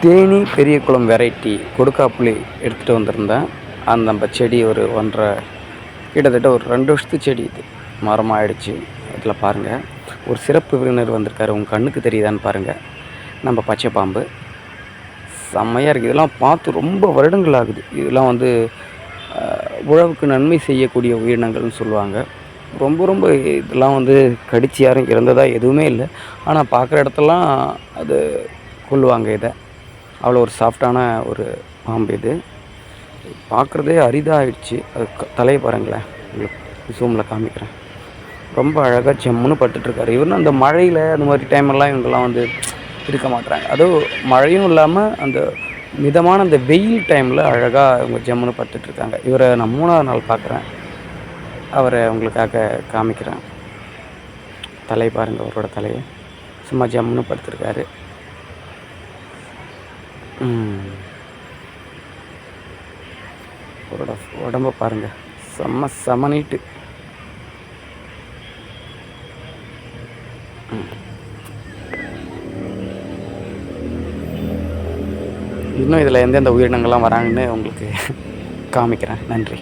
தேனி பெரிய குளம் வெரைட்டி கொடுக்காப்புளி எடுத்துகிட்டு வந்திருந்தேன். அந்த நம்ம செடி ஒரு 1.5 கிட்டத்தட்ட ஒரு 2 வருஷத்து செடி இது. மரமாகிடுச்சு. இதில் பாருங்கள், ஒரு சிறப்பு விருந்தினர் வந்திருக்காரு. உங்கள் கண்ணுக்கு தெரியுதான்னு பாருங்கள். நம்ம பச்சை பாம்பு செம்மையாக இருக்குது. இதெல்லாம் பார்த்து ரொம்ப வருடங்கள் ஆகுது. இதெல்லாம் வந்து உழவுக்கு நன்மை செய்யக்கூடிய உயிரினங்கள்னு சொல்லுவாங்க. ரொம்ப ரொம்ப இதெல்லாம் வந்து கடிச்சு யாரும் இறந்ததாக எதுவுமே இல்லை. ஆனால் பார்க்குற இடத்துலலாம் அது கொல்லுவாங்க இதை. அவ்வளோ ஒரு சாஃப்டான ஒரு பாம்பு இது. பார்க்குறதே அரிதாகிடுச்சு. அது தலையை பாருங்களேன், உங்களுக்கு ஜூமில் காமிக்கிறேன். ரொம்ப அழகாக செம்முன்னு பட்டுட்ருக்காரு. இவரும் அந்த மழையில் அந்த மாதிரி டைமெல்லாம் இவங்கெல்லாம் வந்து இருக்க மாட்டுறாங்க. அதுவும் மழையும் இல்லாமல் அந்த மிதமான அந்த வெயில் டைமில் அழகாக இவங்க ஜம்முன்னு பட்டுட்ருக்காங்க. இவரை நான் 3ஆவது நாள் பார்க்குறேன். அவரை உங்களுக்காக காமிக்கிறேன். தலை பாருங்கள், அவரோட தலையை சும்மா ஜம்முன்னு படுத்துருக்காரு. அவரோட உடம்பை பாருங்கள், செம நீட்டு. இன்னும் இதில் எந்தெந்த உயிரினங்கள்லாம் வராங்கன்னு உங்களுக்கு காமிக்கிறேன். நன்றி.